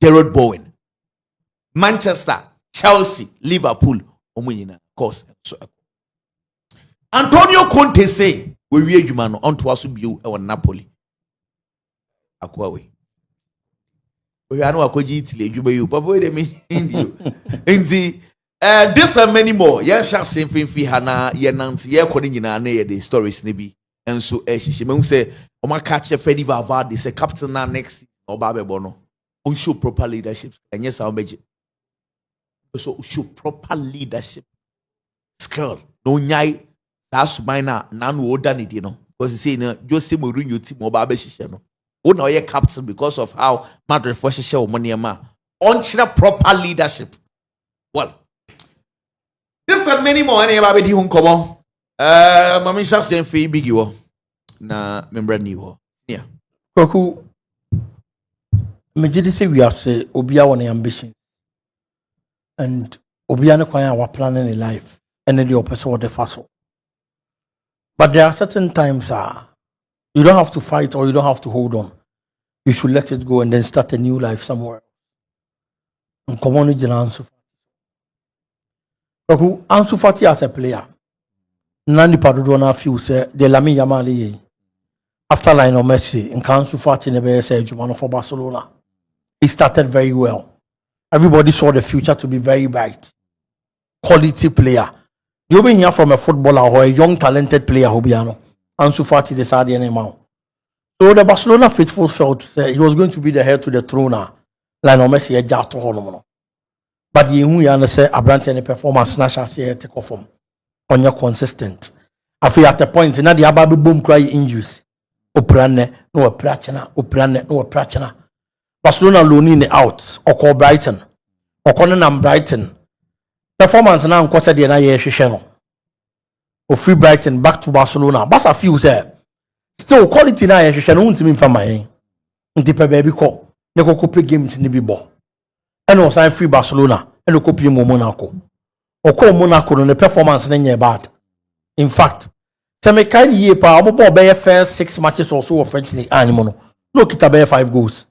Gerard Bowen, Manchester, Chelsea, Liverpool, of course. Antonio Conte say we read you man on to us you on Napoli. Akwawe. We are no akwaji Italy, you but wait a minute in this and many more. Yeah, shall same thing fi hana ye nanti ye according in the stories nibi. And so she may say, "O ma catch a Freddy Valverde say captain now next or Babe Bono on show proper leadership." And yes, I'll make it. So show proper leadership skill. No nyai that's mine now. None would done it, you know. Because you see, Jose Mourinho team or Babe Shishano. Oh no, you're captain because of how Madrid for Shisha money ma on proper leadership. Well, this and many more. Any Babe di home come on. Mami shall say for big you na member new. Yeah. Kwaku, me say we are say Obia one ambition. And Obia no kwanya wa planning in life. And then the opposite of the fossil. But there are certain times you don't have to fight or you don't have to hold on. You should let it go and then start a new life somewhere. And come on with Ansu Fati. Ansu Fati as a player. Nandi Padudona few say the Lamine Yamal after Lionel Messi in Ansu Fati never said Jumano for Barcelona. He started very well. Everybody saw the future to be very bright. Quality player. You've been here from a footballer or a young talented player Hobiano. Ansu Fati decided anymore. So the Barcelona faithful felt he was going to be the heir to the throne now. Lionel Messi a jato hono. But the Huyana say Abrante and performance snatcher say take off from. On your consistent. I feel at the point now the ababi boom cry injuries. Oprane, no a prachana. Barcelona loaning out or call Brighton. Or Conan Brighton. Performance now quarter the na channel. Or free Brighton back to Barcelona. But a few say still quality na channel won't mean from my Ntipe baby call. Ne ko copy games ni bibo. And was sign free Barcelona and no copy Monaco. Oko Monaco no performance na bad. In fact, se me kai ye pa omo be first 6 matches or so of French League animo no kita be 5 goals.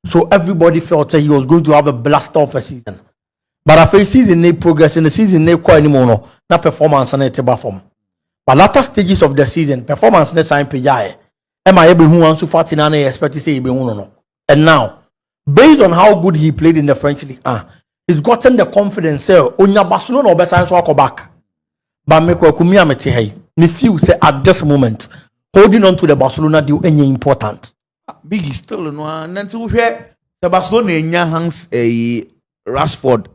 So everybody felt he was going to have a blast off a season. But after season they progress in the season they quite anymore no na performance na table form. But latter stages of the season performance na sign pe jae. Am I able who Ansu Fati na expect to say be no. And now based on how good he played in the French League he's gotten the confidence onya Barcelona obesa so akọ back. But me kwa kumia mete hey. Me feel say at this moment holding on to the Barcelona deal any important. Big still no nanti wo hwe the Barcelona enya hands Rashford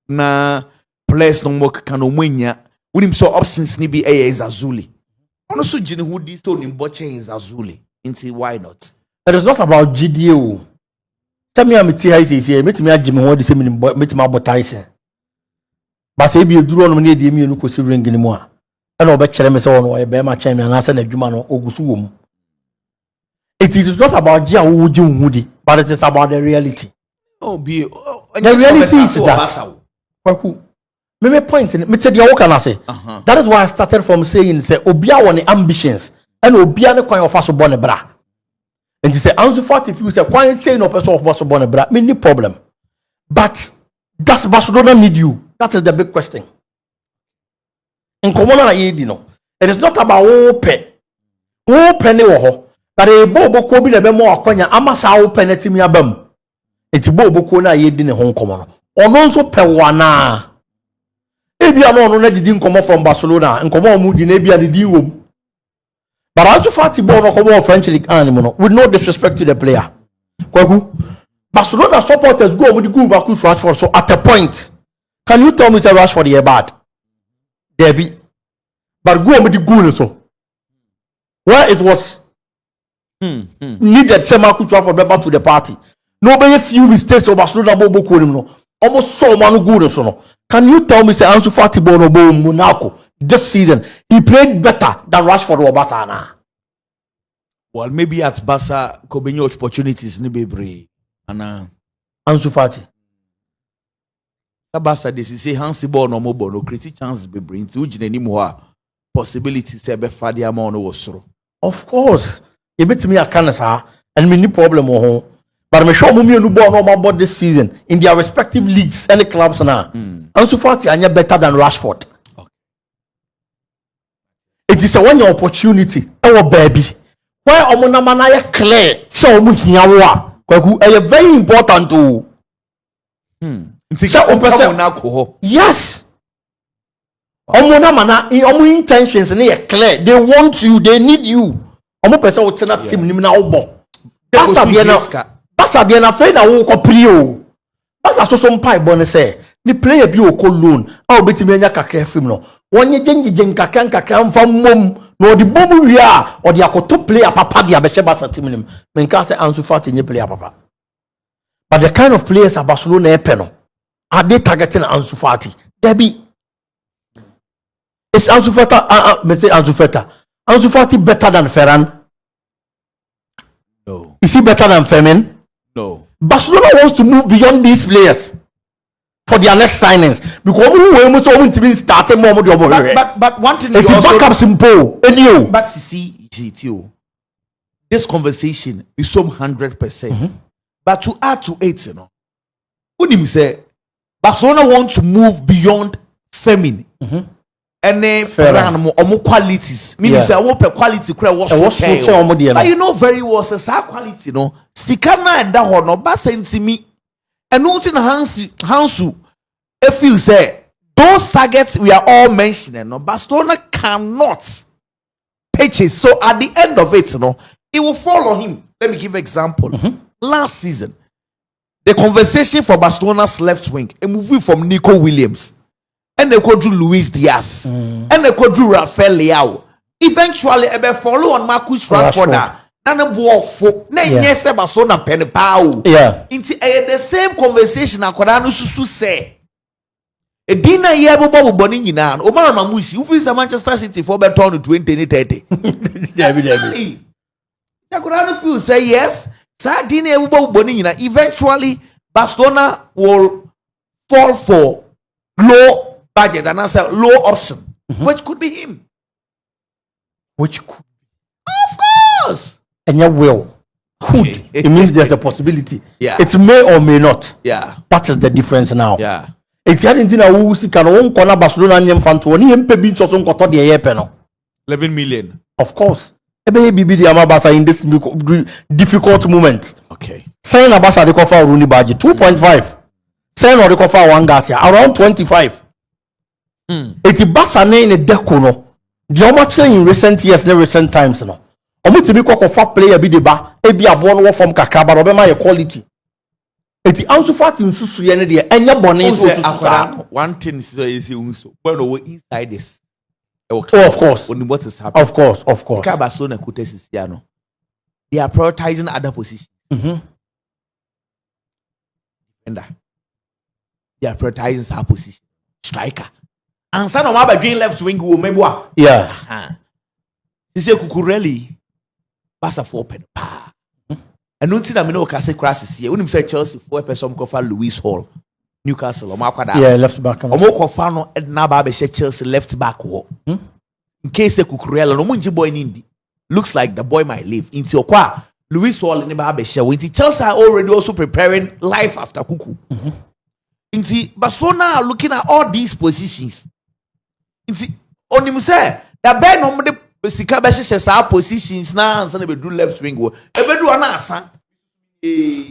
na players no mo kan o mwenya. Unim so options ni bi Zazuli. Ono so gine hu di so ni boche Zazuli. Inti why not? It is not about GDO. Tell me I'm here, make me a Jimmy what the same make my botaise. But say be duro no ne di mi no kosi ring ni mu a. E no be kire me say ono e be ma chen me na say na adwuma no ogusu wo mu. It is not about Gia who do hudi, but it is about the reality. The reality is that. Me point in me say the what can I say? That is why I started from saying say obia won ambitions and obia ne kwan of aso born bra. And he say Ansu Fati if you say kwan say no person of aso born bra, me no problem. But does Barcelona need you? That is the big question. In common na yedi no. It is not about open. Open ne wo ho. But a bobo ko bi na be mo akwanya amasa open na timi abam. Eti bobo ko na yedi ne ho nkomo no. Ono nso pe wana. Ebia no ono na didi nkomo from Barcelona. Nkomo mu di na ebia didi wom. But Ansu Fati ball no come French League animo no. With no disrespect to the player. Kwaku. Barcelona supporters go with the goal back to Rashford. So at a point, can you tell me that Rashford is bad? Debbie. But go with the goal so. Where it was needed Semaku Rashford back to the party. Nobody few mistakes of Barcelona bobo ko no. Almost so many good so no. Can you tell me say Ansu Fati ball no Monaco this season he played better than Rashford or Barca? Well, maybe at Barca could be new opportunities ni bebre. Ana Ansu Fati. Barca this is say Hansi ball no mo no create chance bebre nti ugine ni mo a possibility say be fa dia ma no wosoro. Of course, you bet me a can and me ni problem ho. But I'm sure Mummy and Ubo know about this season in their respective leagues and clubs now. Ansu Fati are better than Rashford. Okay. It is a one-year opportunity. Our baby. Why Omona Manaya clear? So Mukiawa. Very important to. Yes. Omona Mana, omu intentions are clear. They want you, they need you. Omu person will turn up team Nimina Obo. Basa bien afraid na wo ko prio. Basa so some pipe bonne say. Ni player bi o ko loan. A obetimi anya kakra film no. Wonye gengen kakra mfa mom. No the bomu wi a o de akoto player papa dia be Basa team nim. Menka say Ansu Fati nye player papa. But the kind of players at Barcelona are they targeting Ansu Fati? Debbie. Is Ansu Fati better than Ferran? No. Is he better than Femin? No. Barcelona wants to move beyond these players for their next signings because we must only to be starting more. But one thing it's also backup simple. But see, this conversation is some 100%. But to add to it, what do you say? Barcelona want to move beyond Femin. And then Ferran more qualities. Meaning say I want per quality was but you know very well say quality Sikana da ho no ba sentimi. And nothing Hansu if you say those targets we are all mentioning Barcelona cannot purchase. So at the end of it, it will fall on him. Let me give an example. Last season, the conversation for Barcelona's left wing, a movie from Nico Williams, and they could do Luis Diaz, and they could do Rafael Leao. Eventually, they follow on Marcus Rashford. Nana ball for yes, Barcelona pen pow. Yeah. Into the same conversation, Akodano Susu say. A dinner year Bobo Bonin Yinan, Omar Mamusi, who is a Manchester City for Beton to 2030. Akodano feel say yes. Eventually, Barcelona will fall for low budget and answer low option, which could be him. Which could, of course, and you will. Could it means there's a possibility. Yeah, it may or may not. Yeah, that is the difference now. Yeah, it's Argentina who can own corner Barcelona and Fanto. Ni empe bin so some koto de yepe 11 million. Of course. Ebe the Amabasa in this difficult moment. Okay. Sign Abasa the cover Rooney Badge 2.5. Sign or the cover one Garcia around 25. It's Basa in a deco no. The much in recent years, no recent times no. Omo to be for player be the ba e be abon from Kakaba obema your quality. It's Ansu Fati nsusu ye ne de enya bone one thing is unso. When we inside this. Okay. Oh, of course. Only what is happening. Of course. Barcelona could test they are prioritizing other positions. And they are prioritizing our position. Striker. And some of my green left wing will maybe what? Yeah. This is Cucurelli. Pass a 4 pen. And no thing I know can say crashes here. When you say Chelsea 4 person cover Luis Hall. Newcastle or yeah, left back. Omokofano Edna Babe Chelsea left back wall. In case the Cucurella, no munji boy nindi. Looks like the boy might leave. Into Okwa, Luis Hall in the Babe Chelsea. Chelsea are already also preparing life after Cuckoo. Into Barcelona are looking at all these positions. Into only say that Ben on the Sika Besha positions now and Sunday do left wing. Ebedu anasa.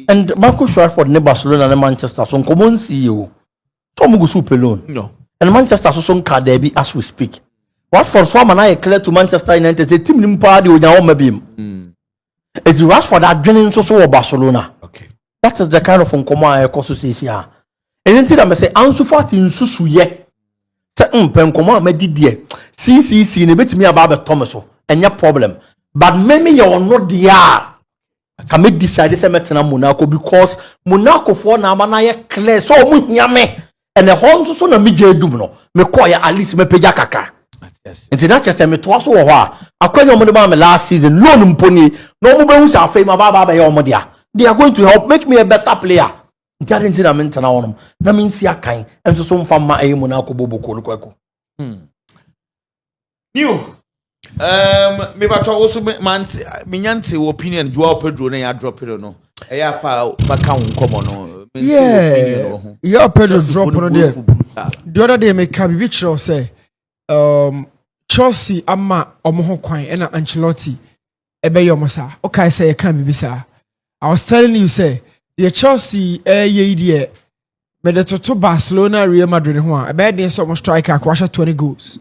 And Marcus Rashford ne Barcelona and Manchester so common CEO. Tom go super alone. No. And Manchester so some card there be as we speak. What for form and I clear to Manchester United the team nim party with your home beam. It's Rashford that joining so Barcelona. Okay. That is the kind of uncommon I also say here. And then I say Ansu Fati nsusu ye. Say pen command me di die. CCC ne betimi aba Thomas and your problem. But maybe you're not there. Can make decide say metena Monaco because Monaco for na mana clear so mu hia me and the hon so na me je dum no me call ya at least me peja kaka. Yes. Nti na chese me to so wo ho a akwanya mo de ma me last season loan mponi no mo be hu sha fe ma ba ya omo dia. They are going to help make me a better player. Nti Argentina me ntena wonom na me nsi akan enso so mfa ma e Monaco boboko no kwako. New me ba also me nyanti opinion Joao Pedro na ya drop it no Yeah, come on. Yeah, Pedro drop on there. The other day, me can be sure say, Chelsea ama omoho kwan ena Ancelotti ebe yomosa. Okay, say you can be bisa. I was telling you say the Chelsea ye die me the to Barcelona Real Madrid ho a ebe dey some striker kwasha 20 goals.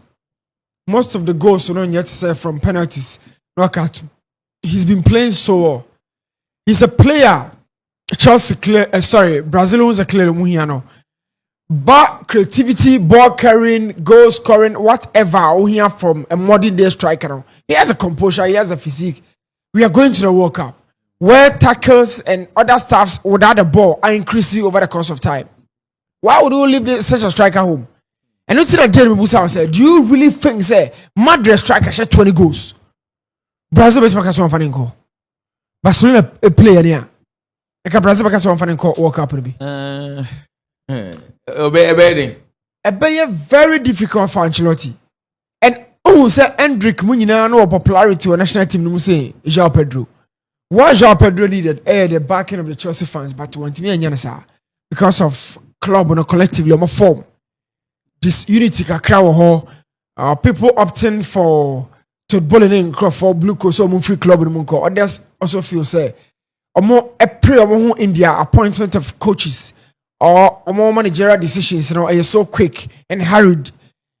Most of the goals you know yet say from penalties. Knockout. He's been playing so well. He's a player. Chelsea clear. Brazil was a clear muhiano. But creativity, ball carrying, goal scoring, whatever we hear from a modern day striker. He has a composure. He has a physique. We are going to the World Cup where tackles and other staffs without the ball are increasing over the course of time. Why would we leave such a striker home? And until the day we said, do you really think say Madrid striker shot 20 goals? Brazil best make us one fan call. Barcelona a player there. Like Brazil make us one fan call World Cup be. A very difficult for Ancelotti. And say Hendrik Munina no popularity or national team no say João Pedro. Why João Pedro needed the backing of the Chelsea fans, but want me and because of club and collectively more form. This unity kakra wo ho people opting for to bowling in for blue coat so free club in munko. Others also feel say omo a pray omo in their appointment of coaches or omo managerial decisions are so quick and hurried.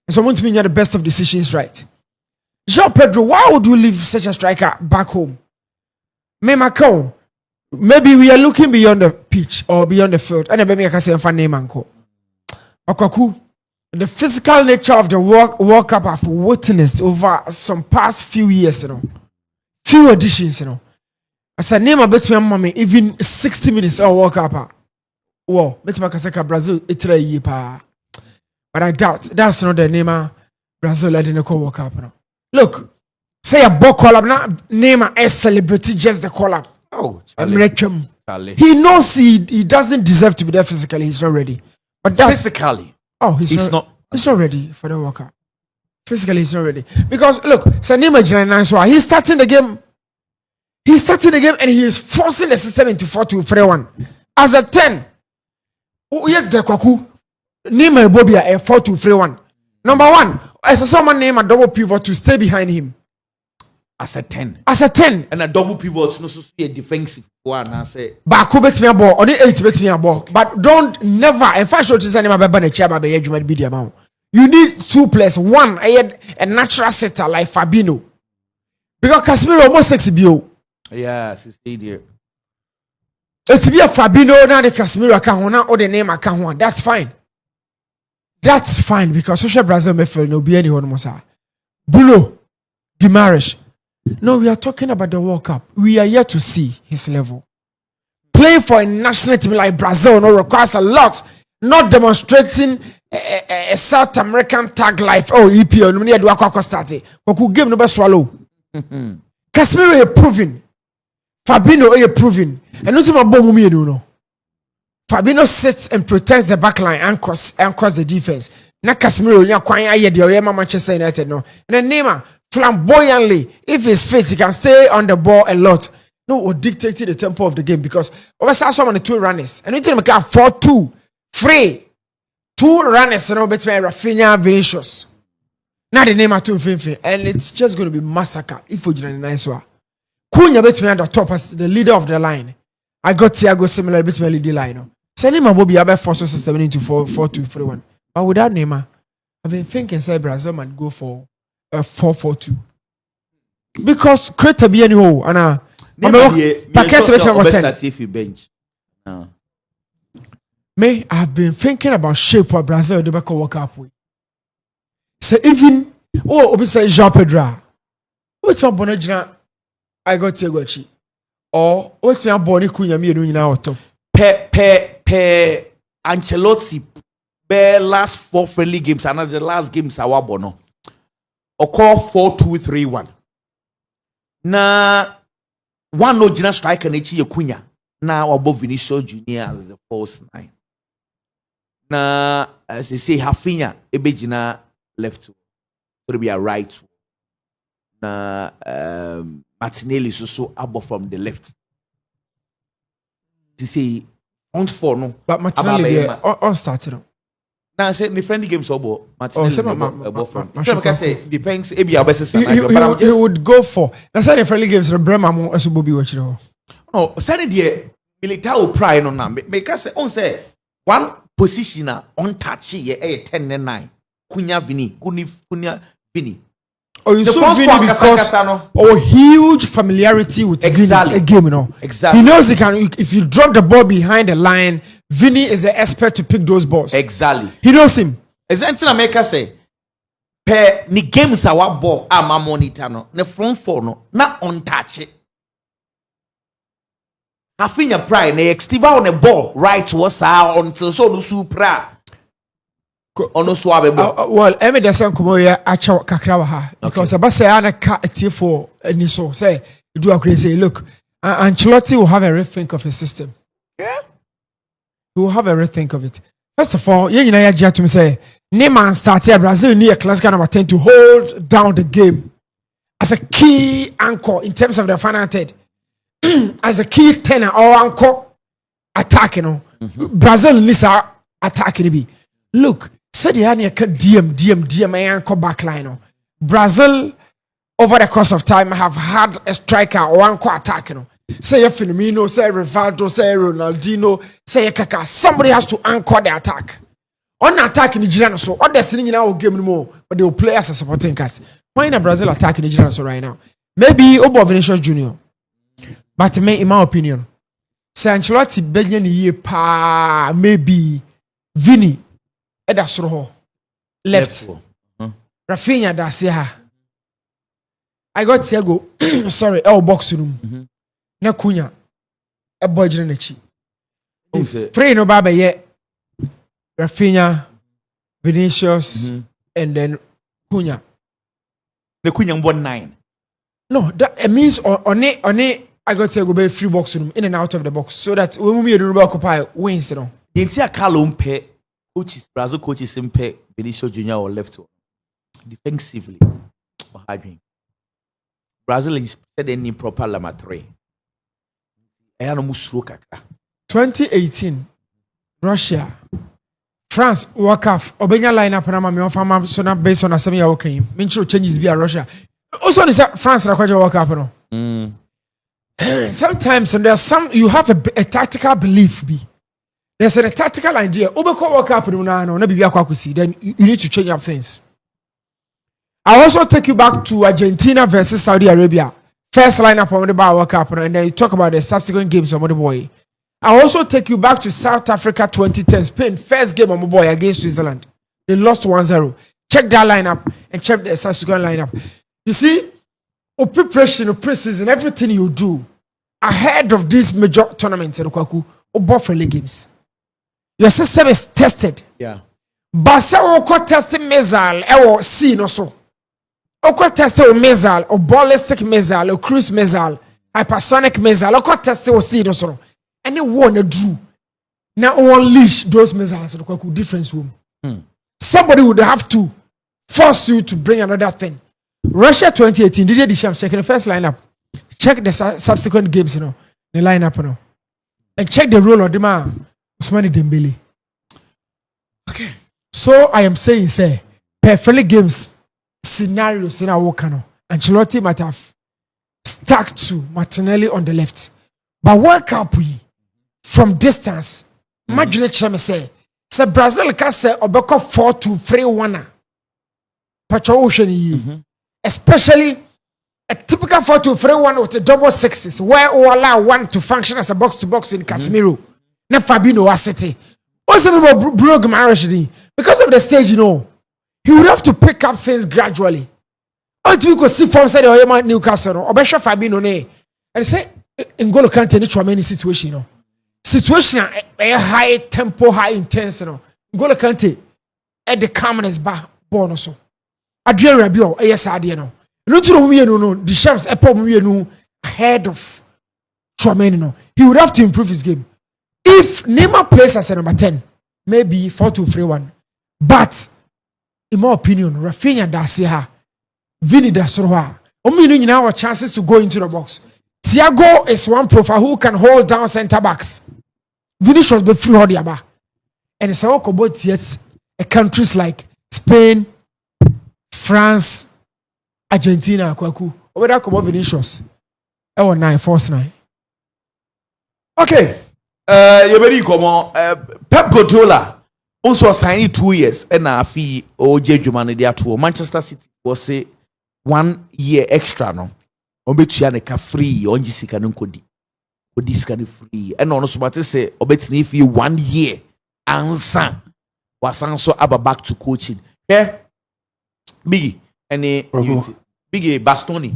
And so want to mean the best of decisions right. João Pedro, why would you leave such a striker back home? Maybe we are looking beyond the pitch or beyond the field. And maybe I can say fan name uncle. Okaku. The physical nature of the World Cup I've witnessed over some past few years, few editions, As a name, I bet my mommy even 60 minutes or World Cup. Well, bet my Kaseka Brazil, it's a year. But I doubt that's not the name of Brazil letting the World Cup. Look, say a ball call up, not name a celebrity, just the call up. Oh, Charlie. He knows he doesn't deserve to be there physically, he's not ready. But that's physically. Oh, he's not ready for the World Cup. Physically, he's not ready. Because look, Sanima Janai, he's starting the game. He's starting the game and he is forcing the system into 4-2-3-1. As a 10, yet the Kwaku, Nima Bobia a 4-2-3-1. Number one, as someone name a double pivot to stay behind him. As a 10. And a double pivot, no so a defensive one. I say, Baku bet me a ball, or the 8 bet me a ball. But don't never, and first shot is anima beba chair by you might be the amount. You need 2+1. I had a natural setter like Fabinho. Because Casemiro almost 6 bio. Yeah, 60 there. It's be a Fabinho now the Casemiro account or the name account. That's fine. That's fine because social Brazil may feel no be anyone mosa. Bruno Guimaraes. No, we are talking about the World Cup. We are yet to see his level. Playing for a national team like Brazil requires a lot. Not demonstrating a South American tag life. Oh, EPL. No need to do started. But game no be swallow. Casemiro is proving. Fabinho is proving. And not my bomb me no. Fabinho sits and protects the back line and anchors the defense. Na Casemiro nya kwan aye de o Manchester United no. And then Neymar flamboyantly, if he's fit, he can stay on the ball a lot. No, or dictating the tempo of the game because over some on the 2 runners. And we tell them 4-2, free. 2 runners, between Rafinha, Vinicius. Now the name are 2 and it's just going to be massacre if we do a nice one. Cunha between the top as the leader of the line. I got Thiago similar between the leader line. So Neymar will be able to force system into 4-2-3-1. But without Neymar, I've been thinking say Brazil might go for 4-4-2 because create a be anyhow and packet if you bench. Me, I've been thinking about shape of Brazil the back World Cup with. So even obi say João Pedro, what's my bonagina? I got Tegochi or what's my body Cunha me doing now? Pe Ancelotti be last 4 friendly games and the last games our bono. Or call 4-2-3-1. Na one no jina striker na echi Cunha. Na above Vinicius Junior as the false 9. Na as they say Rafinha ebejina left. Could be a right. Na Martinelli so above from the left. to say front four no. But Martinelli there on started. Now say the friendly games obo Martinelli from. I Say depends ebi abesesa he would go for. That's why the friendly games Brema mo Esubobi watch no. No, say the military pride no na make say on say one position on touch ye 10 and 9. Kunya Vini. Oh, you saw Vini because huge familiarity with Vini, a game, you know. Exactly. He knows he can. If you drop the ball behind the line, Vini is the expert to pick those balls. Exactly. He knows him. Exactly. America say, per ni games our ball ama monitor no, ne front four no, na on touch it. Hafinya pride ne extiva on the ball right was until so no supra. Ono so abebo. Well, emi desa nkomo ya acha kakra wa ha because abasa ya na ka for any so say do agree say look Ancelotti will have a rethink of his system. Yeah. He will have a rethink of it. First of all, you know ya to me say Neymar started Brazil near classical number 10 to hold down the game as a key anchor in terms of the final third. As a key tenor or anchor attack, you know. Brazil needs attacking be. Look, said the DM anchor backline. Brazil over the course of time have had a striker or anchor attack, you know. Say Firmino, say Rivaldo, say Ronaldinho, say Kaka. Somebody has to anchor the attack. On attack in the Girano, so what they're sitting in our game anymore, but they will play as a supporting cast. Why in a Brazil attack in the Girano right now? Maybe Obo Vinicius Junior. But in my opinion, say Ancelotti Benyan ye pa maybe Vini Edasroho left. Rafinha Dacia. I got Thiago, sorry, box room. Na Cunha, a boy Genechi. Free no baba yet. Rafinha, Vinicius, and then Cunha. The Cunha 1-9. No, that means on it. I got to go by free box room in and out of the box so that when we do occupy wins, you know. The entire Carlo Mpe coaches, Brazil coaches Mpe, Vinicius Junior or left defensively. Brazil is said any proper Lama 3. 2018, Russia, France, Wakaf, Obenya lineup and I'm fama so not based on a 7 year okay. Mincho changes via Russia. Also, is that France that Wakaf no? Sometimes and there's some you have a tactical belief be there's a tactical idea then you need to change up things. I also take you back to Argentina versus Saudi Arabia first lineup on the World Cup and then you talk about the subsequent games of the boy. I also take you back to South Africa 2010 Spain first game of my boy against Switzerland. They lost 1-0. Check that lineup and check the subsequent lineup. You see, preparation, preseason, everything you do ahead of these major tournaments or friendly games. Your system is tested. Yeah. Basa oko testing missile or see no so. Oko testing missile or ballistic missile or cruise missile, hypersonic missile, oko testing or see no so. And they want to do now unleash those missiles in different room. Somebody would have to force you to bring another thing. Russia 2018, did the champ check the first lineup? Check the subsequent games, you know, the lineup, you know, and check the role of the man, Ousmane Dembele. Okay. So I am saying, say, per friendly games scenarios in our work, Ancelotti might have stuck to Martinelli on the left, but World Cup from distance. Imagine it, say Brazil can say Obeko 4-2-3-1. Pacho Ocean, especially a typical 4-2-3-1 with the double sixes, where we allow one to function as a box to box in Casemiro. Na Fabinho City. Also, broke marriage because of the stage, you know, he would have to pick up things gradually. Until we could see from side of Newcastle or Besha Fabinho ne, and say in N'Golo Kante any trauma situation, you know, situation a high tempo, high intense, you know, N'Golo Kante at the calmness bar born so. Adrian Rabiot, yes, I know. No, the chefs a problem ahead of Tchouaméni. He would have to improve his game. If Neymar plays as a number 10, maybe 4-2-3-1. But in my opinion, Rafinha Dacia, Vini Dasroha, you now have chances to go into the box. Thiago is one profile who can hold down center backs. Vinicius be free hodi aba. And it's all about yet countries like Spain, France, Argentina, kwaku. Over that about Vinicius. I want 9 force 9. Okay. You very come on. Pep Guardiola also signed 2 years and a fee or Jejumani there to Manchester City was say 1 year extra no. Obetuaneka free on Jessica Nkodi. Kodi scan free. And on so say obetini fee 1 year ansa wasan so aba back to coaching. Yeah. Biggie any Biggie Bastoni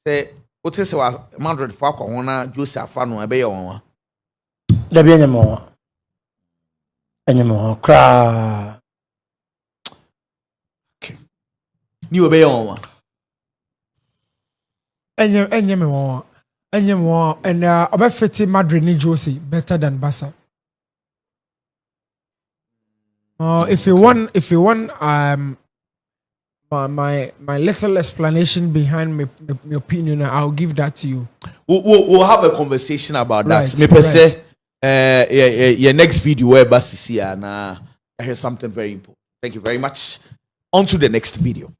say what say was Madrid for akwa Jose Afano ebe ye won. Da bi anyamo kra. Okay. Ni ebe ye won. Enyeme one and about 50 Madrid ni Jose better than Barca. If you want my little explanation behind my opinion, I'll give that to you. We'll have a conversation about that. Right, Me per se, your next video where Basisi and I hear something very important. Thank you very much. On to the next video.